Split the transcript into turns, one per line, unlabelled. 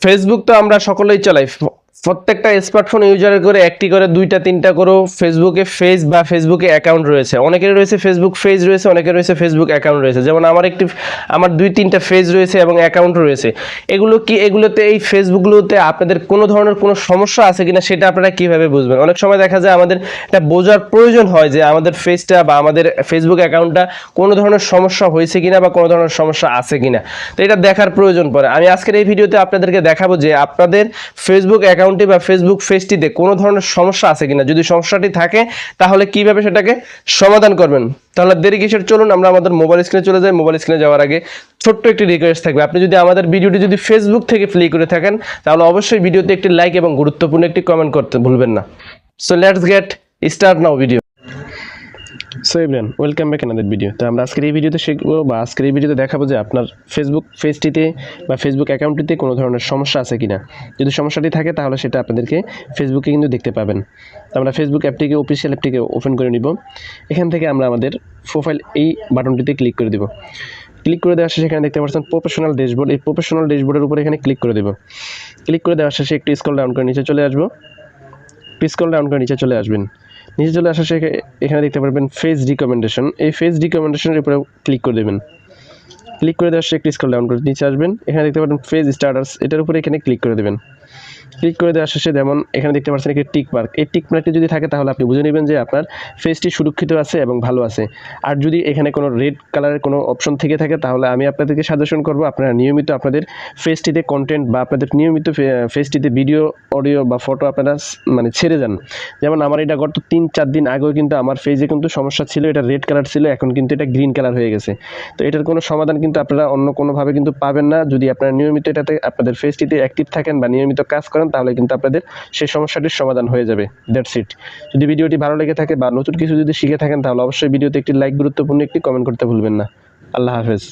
Facebook তো আমরা সকলেই চালাই। প্রত্যেকটা স্মার্টফোন ইউজারের করে একটি করে দুইটা তিনটা করে ফেসবুকে পেজ বা ফেসবুকে অ্যাকাউন্ট রয়েছে। অনেকের রয়েছে ফেসবুক পেজ রয়েছে, অনেকের রয়েছে ফেসবুক অ্যাকাউন্ট রয়েছে। যেমন আমার দুই তিনটা পেজ রয়েছে এবং অ্যাকাউন্ট রয়েছে। এগুলোতে এই ফেসবুকগুলোতে আপনাদের কোনো ধরনের কোনো সমস্যা আছে কিনা সেটা আপনারা কিভাবে বুঝবেন? অনেক সময় দেখা যায় আমাদের এটা বোঝার প্রয়োজন হয় যে আমাদের পেজটা বা আমাদের ফেসবুক অ্যাকাউন্টটা কোনো ধরনের সমস্যা হয়েছে কিনা বা কোনো ধরনের সমস্যা আছে কিনা, তো এটা দেখার প্রয়োজন পড়ে। আমি আজকের এই ভিডিওতে আপনাদেরকে দেখাবো যে আপনাদের ফেসবুক অ্যাকাউন্টে বা ফেসবুক পেজটিতে কোনো ধরনের সমস্যা আছে কিনা। যদি সমস্যাটি থাকে তাহলে কিভাবে সেটাকে সমাধান করবেন। তাহলে দেরি কিসের, চলুন আমরা আমাদের মোবাইল স্ক্রিনে চলে যাই। মোবাইল স্ক্রিনে যাওয়ার আগে ছোট্ট একটি রিকোয়েস্ট থাকবে, আপনি যদি আমাদের ভিডিওটি যদি ফেসবুক থেকে প্লে করে থাকেন তাহলে অবশ্যই ভিডিওতে একটি লাইক এবং গুরুত্বপূর্ণ একটি কমেন্ট করতে ভুলবেন না। So let's get start now video. So everyone, welcome back another video. তো আমরা আজকের এই ভিডিওতে শিখবো বা আজকের এই ভিডিওতে দেখাবো যে আপনার ফেসবুক পেজটিতে বা ফেসবুক অ্যাকাউন্টটিতে কোনো ধরনের সমস্যা আছে কিনা। যদি সমস্যাটি থাকে তাহলে সেটা আপনাদেরকে ফেসবুকে কিন্তু দেখতে পাবেন। তো আমরা ফেসবুক অ্যাপটিকে, অফিসিয়াল অ্যাপটিকে ওপেন করে নিব। এখান থেকে আমরা আমাদের প্রোফাইল এই বাটনটিতে ক্লিক করে দিব। ক্লিক করে দেওয়ার শেষে এখানে দেখতে পাচ্ছেন প্রফেশনাল ড্যাশবোর্ড। এই প্রফেশনাল ড্যাশবোর্ডের উপরে এখানে ক্লিক করে দেব। ক্লিক করে দেওয়ার শেষে একটু স্ক্রল ডাউন করে নিচে চলে আসবো। স্ক্রল ডাউন করে নিচে চলে আসবেন। নিচে চলে আসার শেষে এখানে দেখতে পারবেন ফেজ রিকমেন্ডেশন। এই ফেজ রিকমেন্ডেশনের উপরে ক্লিক করে দেবেন। ক্লিক করে দেওয়ার শেষে একটু স্ক্রল ডাউন করে নিচে আসবেন। এখানে দেখতে পারবেন ফেজ স্টার্টার্স, এটার উপরে এখানে ক্লিক করে দেবেন। ক্লিক করে দেওয়ার শেষে যেমন এখানে দেখতে পাচ্ছেন একটি টিক মার্ক। এই টিক মার্কটি যদি থাকে তাহলে আপনি বুঝে নেবেন যে আপনার ফেসটি সুরক্ষিত আছে এবং ভালো আছে। আর যদি এখানে কোনো রেড কালারের কোনো অপশন থেকে থাকে তাহলে আমি আপনাদেরকে সাজেশন করব আপনারা নিয়মিত আপনাদের ফেসটিতে কন্টেন্ট বা আপনাদের নিয়মিত ফেসটিতে ভিডিও, অডিও বা ফটো আপনারা মানে ছেড়ে যান। যেমন আমার এটা গত 3-4 দিন আগেও কিন্তু আমার ফেসে কিন্তু সমস্যা ছিল, এটা রেড কালার ছিল, এখন কিন্তু এটা গ্রিন কালার হয়ে গেছে। তো এটার কোনো সমাধান কিন্তু আপনারা অন্য কোনোভাবে কিন্তু পাবেন না। যদি আপনারা নিয়মিত এটাতে আপনাদের ফেসটিতে অ্যাক্টিভ থাকেন বা নিয়মিত কাজ করেন তাহলে কিন্তু আপনাদের সেই সমস্যাটির সমাধান হয়ে যাবে। That's it. যদি ভিডিওটি ভালো লেগে থাকে বা নতুন কিছু যদি শিখে থাকেন তাহলে অবশ্যই ভিডিওতে একটি লাইক, গুরুত্বপূর্ণ একটি কমেন্ট করতে ভুলবেন না। আল্লাহ হাফেজ।